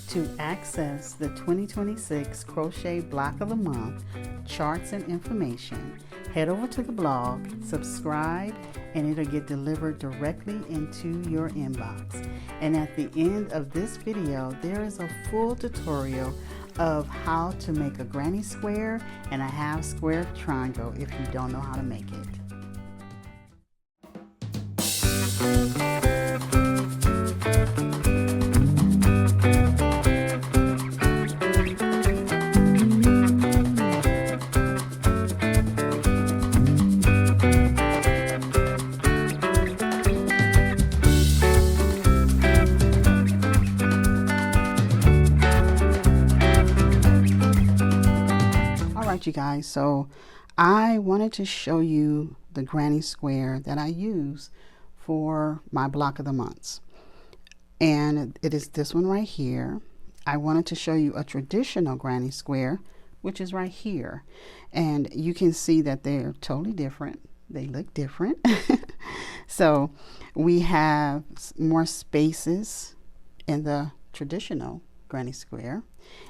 To access the 2026 Crochet Block of the Month charts and information, head over to the blog, subscribe, and it'll get delivered directly into your inbox. And at the end of this video, there is a full tutorial of how to make a granny square and a half square triangle if you don't know how to make it. You guys, so I wanted to show you the granny square that I use for my block of the months, and it is this one right here. I wanted to show you a traditional granny square, which is right here, and you can see that they're totally different. They look different. So we have more spaces in the traditional granny square,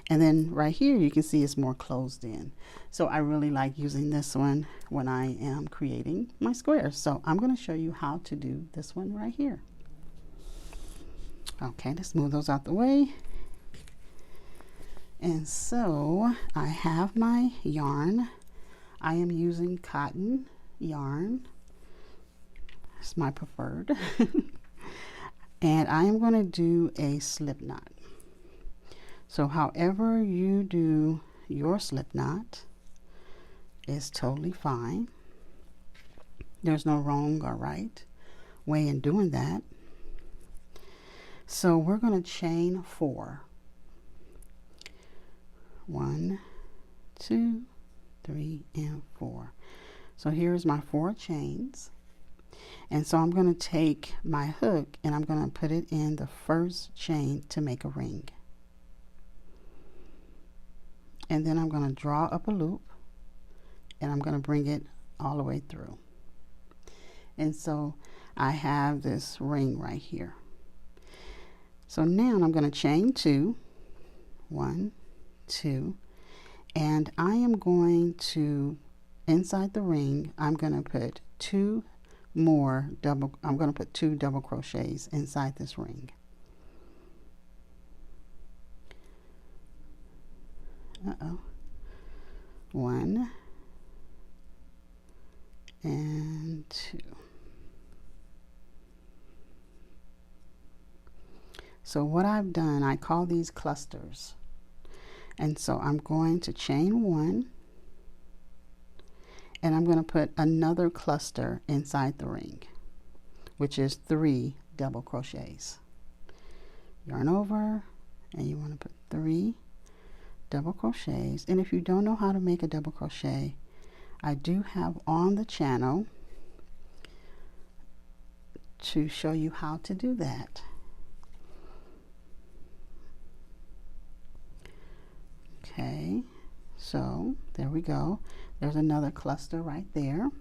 and then right here you can see it's more closed in. So I really like using this one when I am creating my squares. So I'm going to show you how to do this one right here. Okay, let's move those out the way. And so I have my yarn. I am using cotton yarn. It's my preferred. And I am going to do a slip knot. So however you do your slip knot is totally fine. There's no wrong or right way in doing that. So we're going to chain 4. 1, 2, 3, and 4. So here's my 4 chains. And so I'm going to take my hook and I'm going to put it in the first chain to make a ring. And then I'm going to draw up a loop and I'm going to bring it all the way through. And so I have this ring right here. So now I'm going to chain 2, 1, 2, and I am going to, inside the ring, I'm going to put 2 double crochets inside this ring. Uh-oh. 1 and 2. So what I've done, I call these clusters. And so I'm going to chain 1 and I'm going to put another cluster inside the ring, which is 3 double crochets. Yarn over, and you want to put 3 double crochets. And if you don't know how to make a double crochet, I do have on the channel to show you how to do that. Okay, so there we go. There's another cluster right there.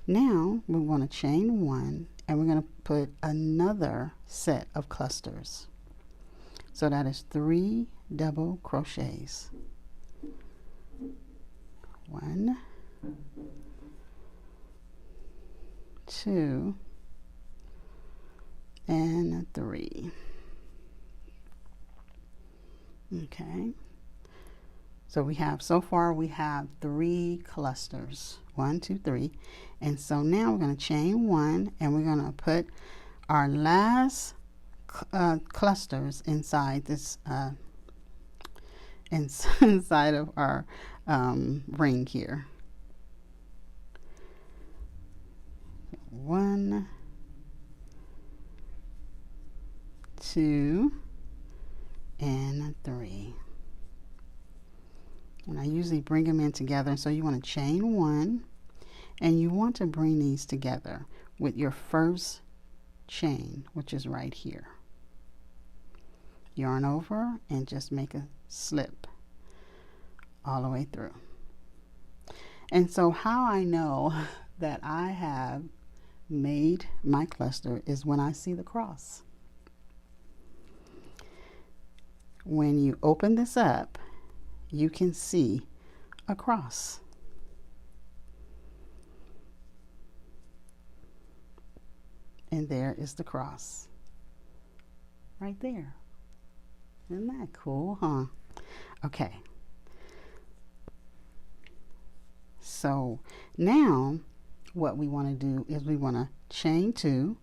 Now we want to chain 1 and we're going to put another set of clusters. So that is 3 double crochets. 1, 2, and 3. Okay. So we have, so far we have 3 clusters. 1, 2, 3. And so now we're going to chain 1 and we're going to put our last clusters inside this inside of our ring here. 1, 2, and 3. And I usually bring them in together. So you want to chain 1 and you want to bring these together with your first chain, which is right here. Yarn over and just make a slip all the way through. And so how I know that I have made my cluster is when I see the cross. when you open this up, you can see a cross. And there is the cross right there. Isn't that cool, huh? Okay. So now what we want to do is we want to chain 2,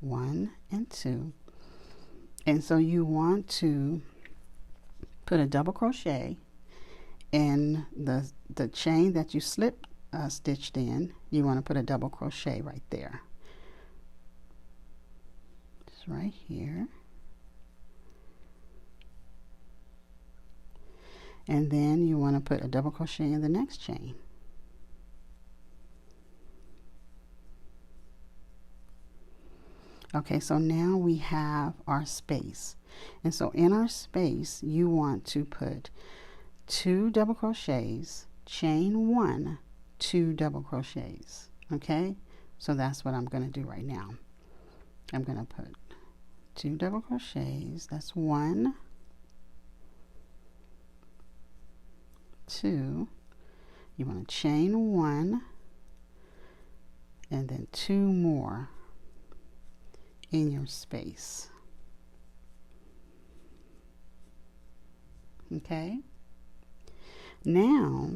1 and 2. And so you want to put a double crochet in the chain that you slip stitched in. You want to put a double crochet right there. Just right here. And then you want to put a double crochet in the next chain. Okay, so now we have our space. And so in our space, you want to put 2 double crochets, chain 1, 2 double crochets. Okay, so that's what I'm going to do right now. I'm going to put 2 double crochets. That's 1, 2. You want to chain 1 and then 2 more in your space. Okay, now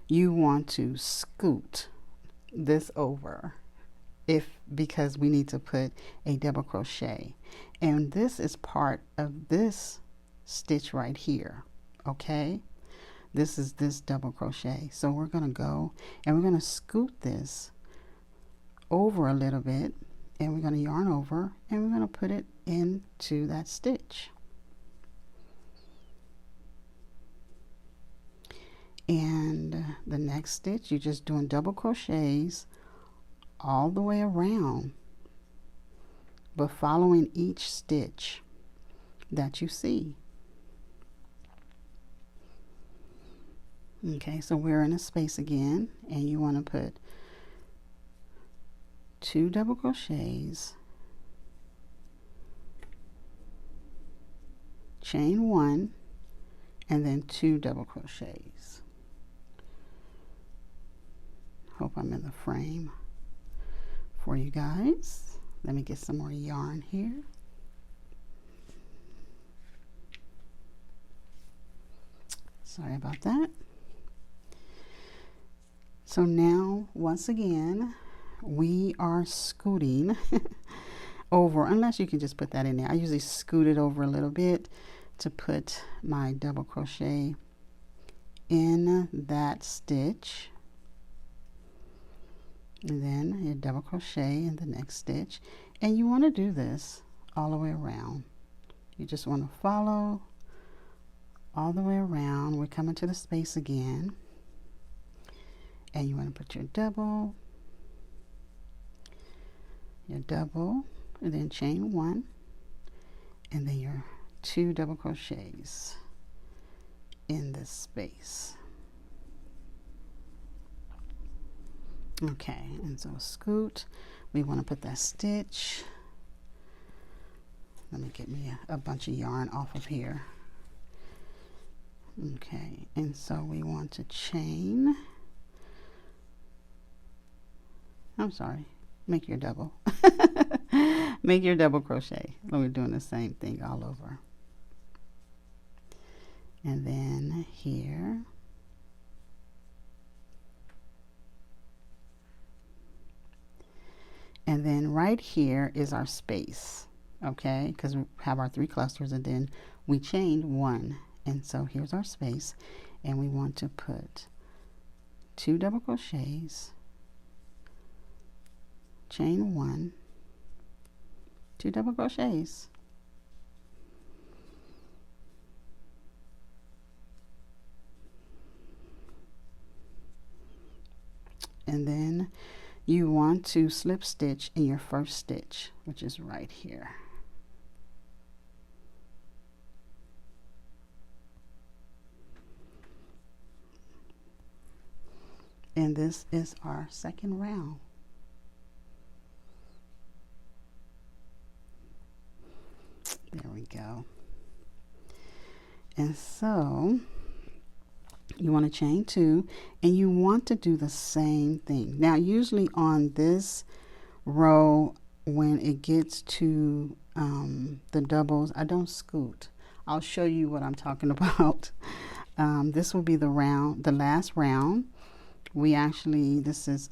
you want to scoot this over because we need to put a double crochet, and this is part of this stitch right here. Okay, this is this double crochet, so we're going to go and we're going to scoot this over a little bit, and we're going to yarn over and we're going to put it into that stitch. And the next stitch, you're just doing double crochets all the way around, but following each stitch that you see. Okay, so we're in a space again, and you want to put 2 double crochets, chain 1, and then 2 double crochets. Hope I'm in the frame for you guys. Let me get some more yarn here. Sorry about that. So now, once again, we are scooting over, unless you can just put that in there. I usually scoot it over a little bit to put my double crochet in that stitch. And then you double crochet in the next stitch, and you want to do this all the way around. You just want to follow all the way around. We're coming to the space again, and you want to put your double, and then chain 1, and then your 2 double crochets in this space. Okay, and so scoot, we want to put that stitch. Let me get me a bunch of yarn off of here. Okay, and so we want to chain, I'm sorry, make your double. Make your double crochet. We're doing the same thing all over. And then here. And then right here is our space, okay? Because we have our 3 clusters, and then we chained 1. And so here's our space, and we want to put 2 double crochets, chain 1, 2 double crochets, and then you want to slip stitch in your first stitch, which is right here. And this is our second round. There we go. And so you want to chain 2, and you want to do the same thing. Now usually on this row, when it gets to the doubles, I don't scoot. I'll show you what I'm talking about. This will be the last round. We actually, this is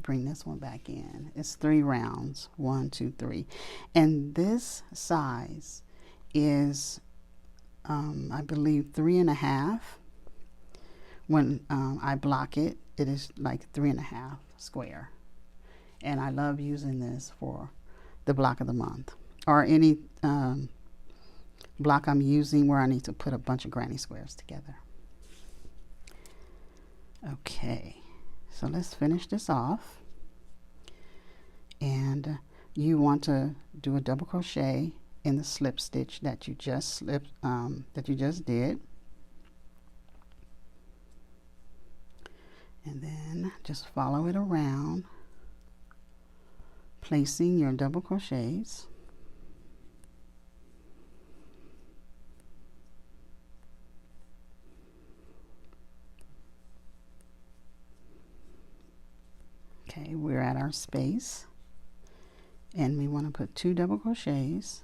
bring this one back in. It's 3 rounds, 1, 2, 3, and this size is I believe 3.5. When I block it, it is like 3.5 square, and I love using this for the block of the month, or any block I'm using where I need to put a bunch of granny squares together. Okay, so let's finish this off, and you want to do a double crochet in the slip stitch that you just did, and then just follow it around, placing your double crochets. Okay, we're at our space, and we want to put 2 double crochets,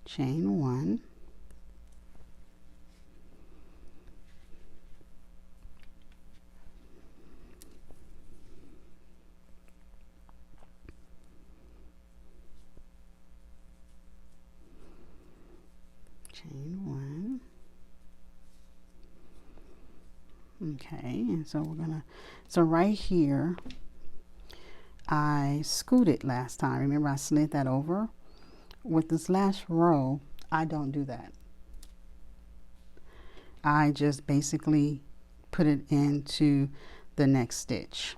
chain 1, chain 1. Okay, and so we're gonna, so right here I scooted last time. Remember, I slid that over. With this last row, I don't do that. I just basically put it into the next stitch,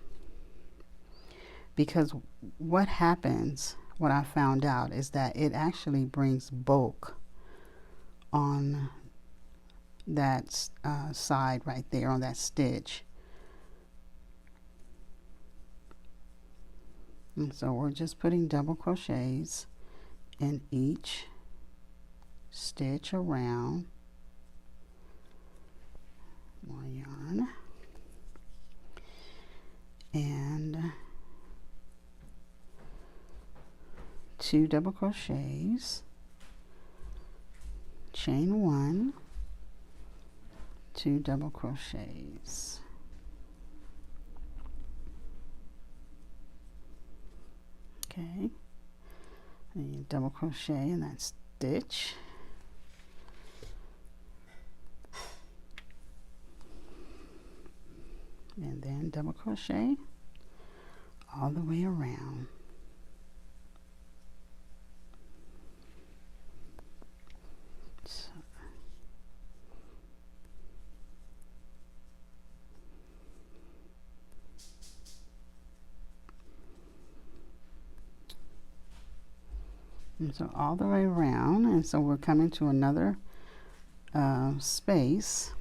because what happens, what I found out, is that it actually brings bulk on that side right there, on that stitch. And so we're just putting double crochets in each stitch around. More yarn, and 2 double crochets, chain 1, 2 double crochets. Okay, and you double crochet in that stitch, and then double crochet all the way around. And so all the way around, and so we're coming to another space.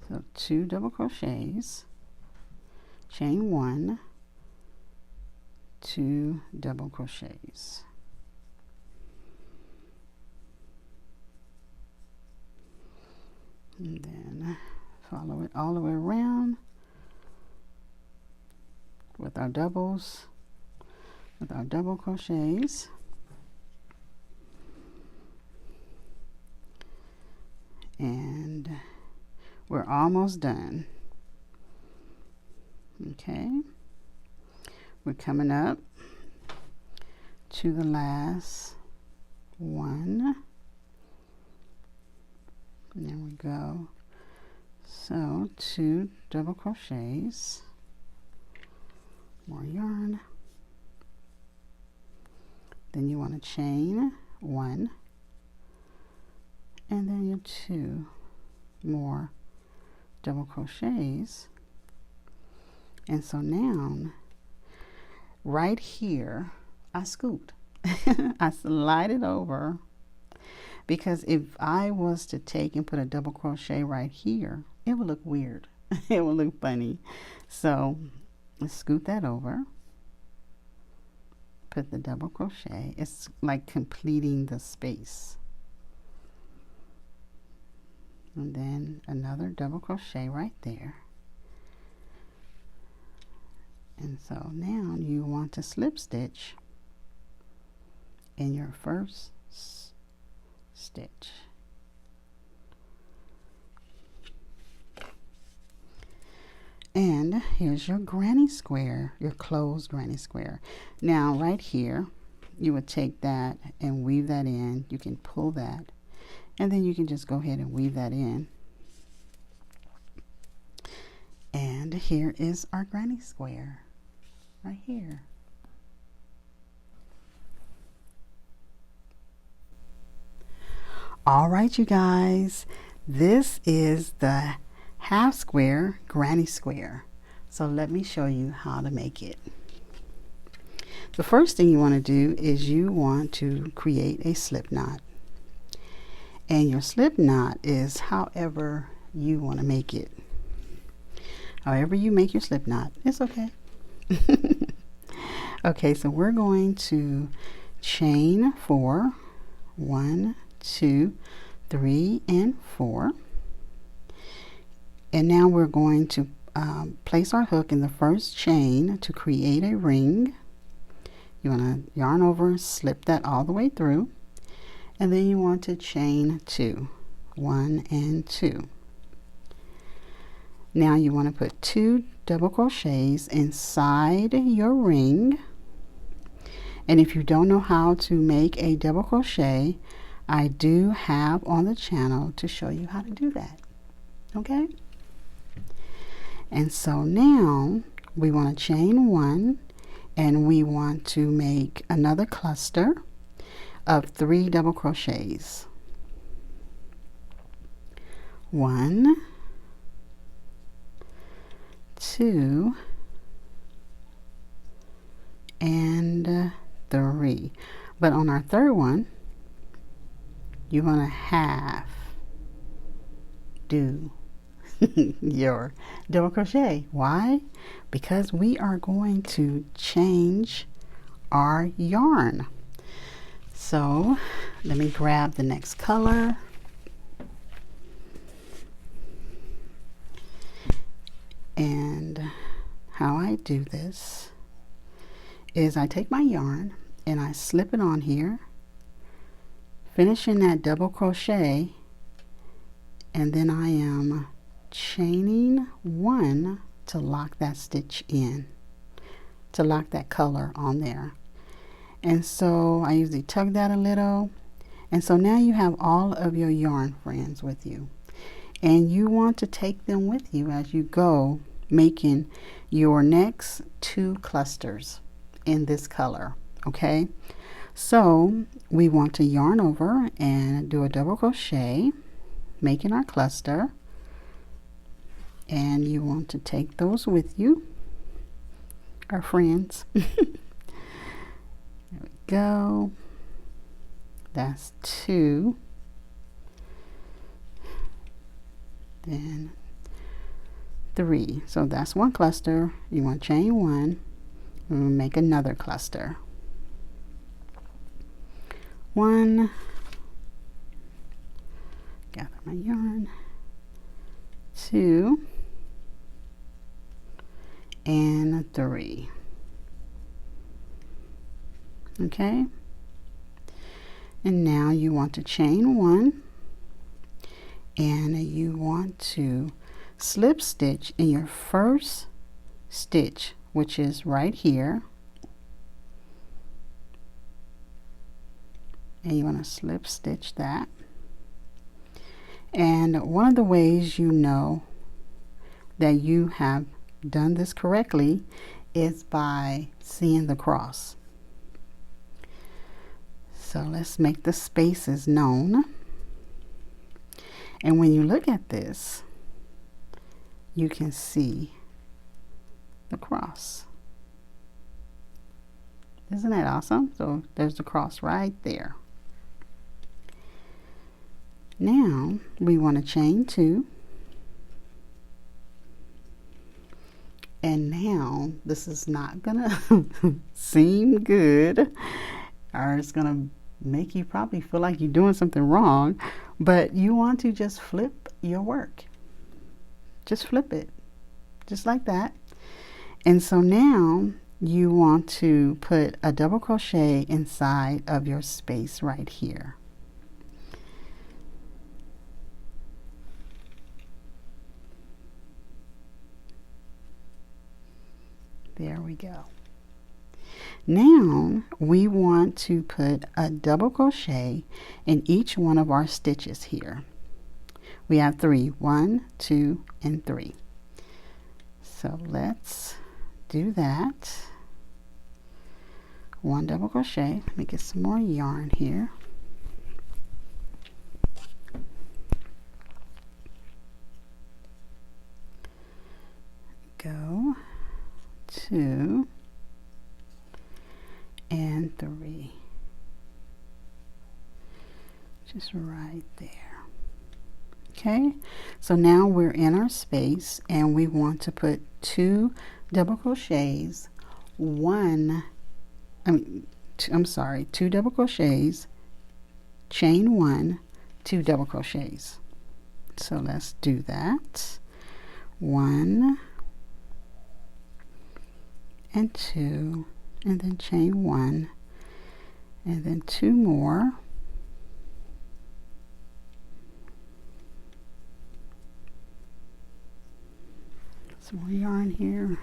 So 2 double crochets, chain 1, 2 double crochets. And then follow it all the way around with our doubles, with our double crochets. And we're almost done. Okay, we're coming up to the last one. And there we go. So 2 double crochets, more yarn, then you want to chain 1, and then your 2 more double crochets. And so now right here I scooped. I slide it over, because if I was to take and put a double crochet right here, it would look weird. It would look funny. So let's scoot that over, put the double crochet. It's like completing the space. And then another double crochet right there. And so now you want to slip stitch in your first stitch. And here's your granny square, your closed granny square. Now right here, you would take that and weave that in. You can pull that, and then you can just go ahead and weave that in. And here is our granny square, right here. All right, you guys, this is the half square granny square. So let me show you how to make it. The first thing you want to do is you want to create a slip knot. And your slip knot is however you want to make it. However you make your slip knot, it's okay. Okay, so we're going to chain 4, 1, 2, 3, and 4. And now we're going to place our hook in the first chain to create a ring. You want to yarn over, slip that all the way through, and then you want to chain 2, 1 and 2. Now you want to put 2 double crochets inside your ring. And if you don't know how to make a double crochet, I do have on the channel to show you how to do that. Okay? And so now we want to chain 1, and we want to make another cluster of 3 double crochets. 1, 2, and 3. But on our third one, you want to half do your double crochet. Why? Because we are going to change our yarn. So let me grab the next color. And how I do this is I take my yarn and I slip it on here, finishing that double crochet, and then I am chaining 1 to lock that stitch in, to lock that color on there. And so I usually tug that a little, and so now you have all of your yarn friends with you, and you want to take them with you as you go making your next 2 clusters in this color. Okay, so we want to yarn over and do a double crochet, making our cluster, and you want to take those with you, our friends. There we go. That's 2. Then 3. So that's 1 cluster. You want to chain 1 and make another cluster. 1, gather my yarn, 2, and 3. Okay, and now you want to chain 1, and you want to slip stitch in your first stitch, which is right here, and you want to slip stitch that. And one of the ways you know that you have done this correctly is by seeing the cross. So let's make the spaces known. And when you look at this, you can see the cross. Isn't that awesome? So there's the cross right there. Now we want to chain 2, And now this is not gonna seem good, or it's gonna make you probably feel like you're doing something wrong, but you want to just flip your work. Just flip it, just like that. And so now you want to put a double crochet inside of your space right here. There we go. Now we want to put a double crochet in each one of our stitches here. We have 3, 1, 2, and 3. So let's do that. 1 double crochet. Let me get some more yarn here. Go 2 and 3, just right there. Okay, so now we're in our space and we want to put 2 double crochets, 2 double crochets, chain 1, 2 double crochets. So let's do that. 1 and 2, and then chain 1, and then 2 more, some more yarn here.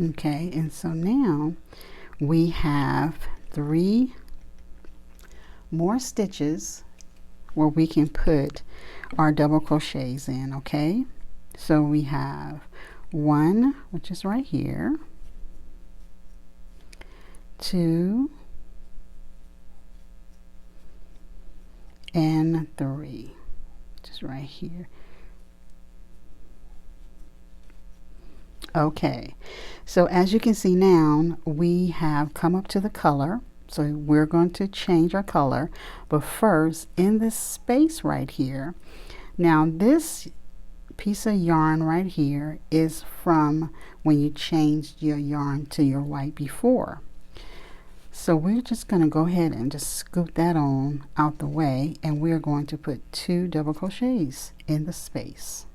Okay, and so now we have 3 more stitches where we can put our double crochets in. Okay, so we have 1, which is right here, 2, and 3, just right here. Okay, so as you can see now, we have come up to the color. So we're going to change our color, but first in this space right here, now this piece of yarn right here is from when you changed your yarn to your white before. So we're just going to go ahead and just scoop that on out the way, and we're going to put 2 double crochets in the space.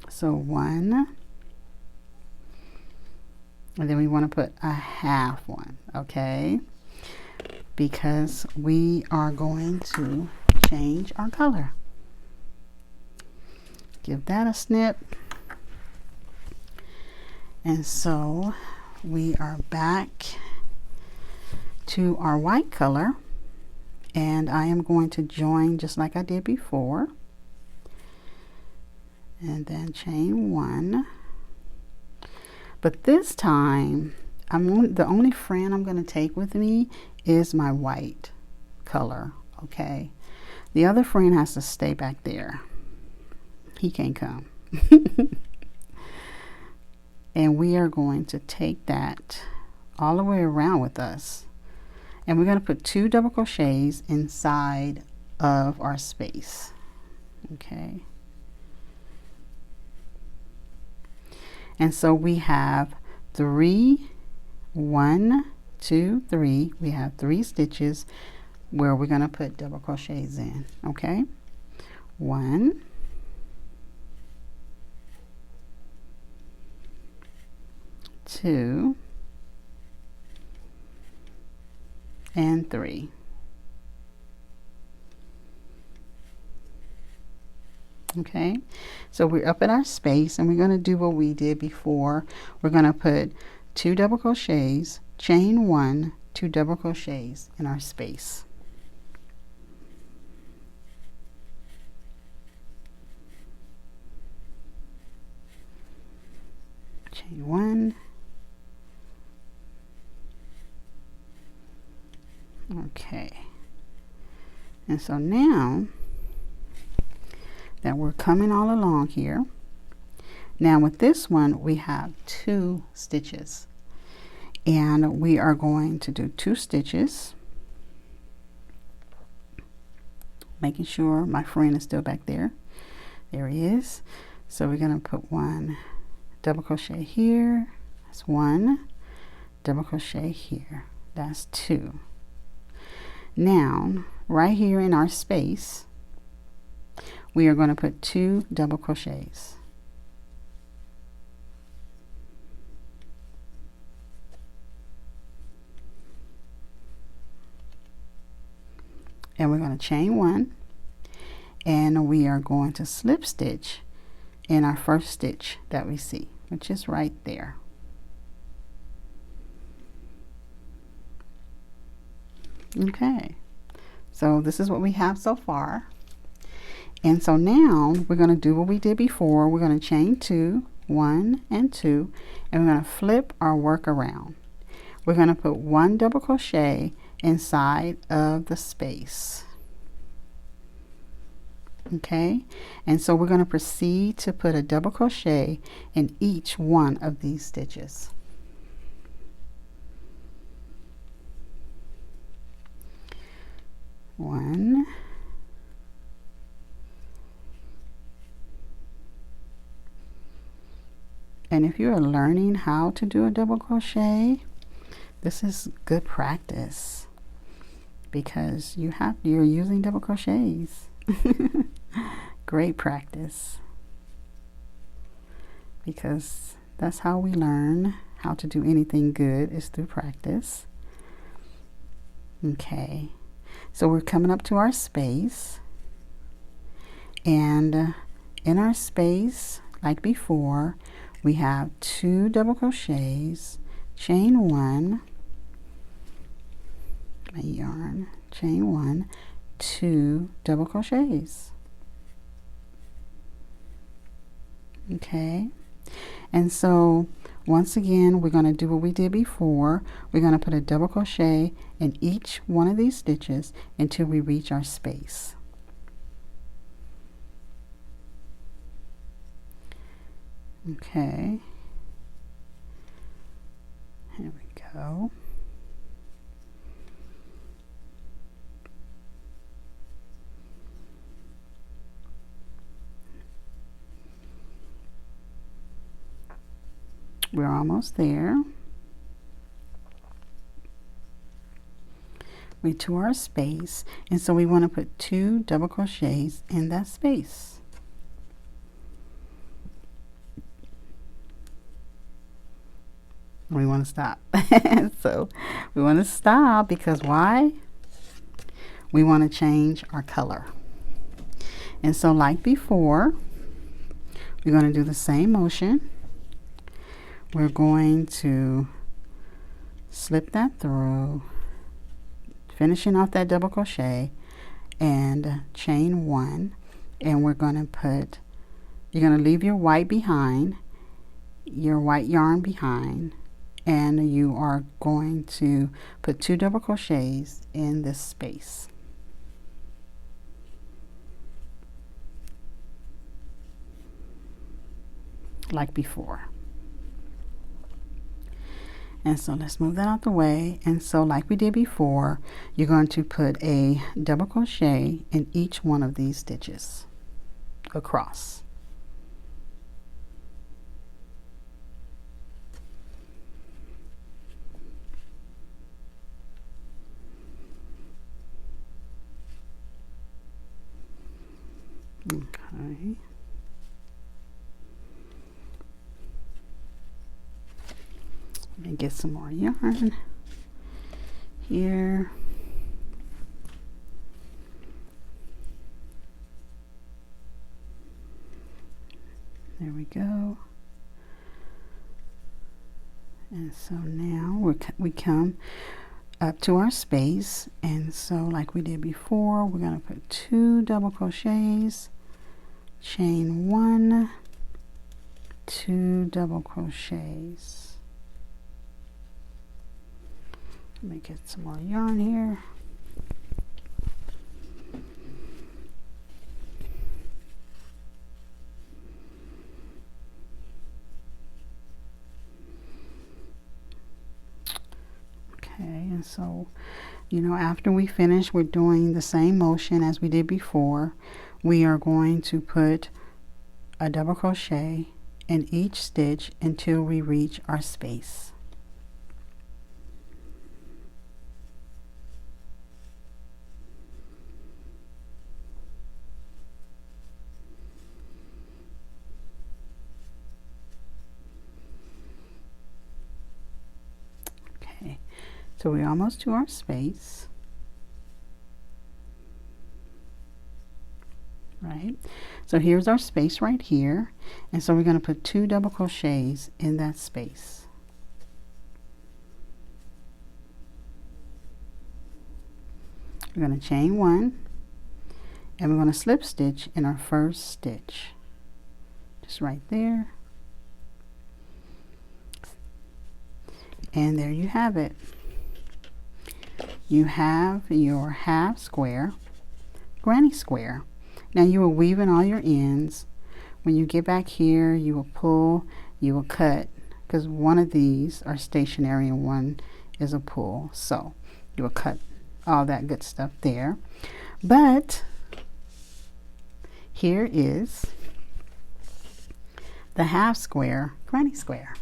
So 1, and then we want to put a half one, okay, because we are going to change our color. Give that a snip. And so we are back to our white color, and I am going to join just like I did before, and then chain 1. But this time the only friend I'm going to take with me is my white color. Okay, the other friend has to stay back there. He can't come. And we are going to take that all the way around with us, and we're going to put 2 double crochets inside of our space. Okay, and so we have 3, 1, 2, 3. We have 3 stitches where we're going to put double crochets in. Okay, 1, 2, and 3. Okay, so we're up in our space, and we're going to do what we did before. We're going to put 2 double crochets, chain 1, 2 double crochets in our space. Chain 1. Okay, and so now that we're coming all along here, now with this one we have 2 stitches, and we are going to do 2 stitches, making sure my friend is still back there, There he is. So we're going to put 1 double crochet here. That's 1 double crochet here. That's 2. Now, right here in our space, we are going to put 2 double crochets. And we're going to chain 1, and we are going to slip stitch in our first stitch that we see, which is right there. Okay, so this is what we have so far. And so now we're going to do what we did before. We're going to chain 2, 1 and 2, and we're going to flip our work around. We're going to put 1 double crochet inside of the space. Okay, and so we're going to proceed to put a double crochet in each one of these stitches. One, and if you're learning how to do a double crochet, this is good practice because you're using double crochets. Great practice, because that's how we learn how to do anything good, is through practice. Okay, so we're coming up to our space, and in our space, like before, we have 2 double crochets, chain 1, my yarn, chain 1, 2 double crochets. Okay, and so once again we're going to do what we did before. We're going to put a double crochet in each one of these stitches until we reach our space. Okay, here we go. We're almost there. We're to our space, and so we want to put 2 double crochets in that space. We want to stop. So we want to stop because why? We want to change our color. And so like before, we're going to do the same motion. We're going to slip that through, finishing off that double crochet, and chain 1, and we're going to put, you're going to leave your white behind, your white yarn behind, and you are going to put 2 double crochets in this space. Like before. And so let's move that out the way. And so like we did before, you're going to put a double crochet in each one of these stitches across. Okay. Let me get some more yarn here. There we go. And so now we come up to our space, and so like we did before, we're going to put 2 double crochets, chain 1, 2 double crochets. Let me get some more yarn here. Okay, and so, you know, after we finish, we're doing the same motion as we did before. We are going to put a double crochet in each stitch until we reach our space. Okay, so we're almost to our space. Right, so here's our space right here, and so we're going to put 2 double crochets in that space. We're going to chain 1, and we're going to slip stitch in our first stitch, just right there, and there you have it. You have your half square granny square. Now you will weave in all your ends. When you get back here, you will pull, you will cut, because one of these are stationary and one is a pull. So you will cut all that good stuff there. But here is the half square granny square.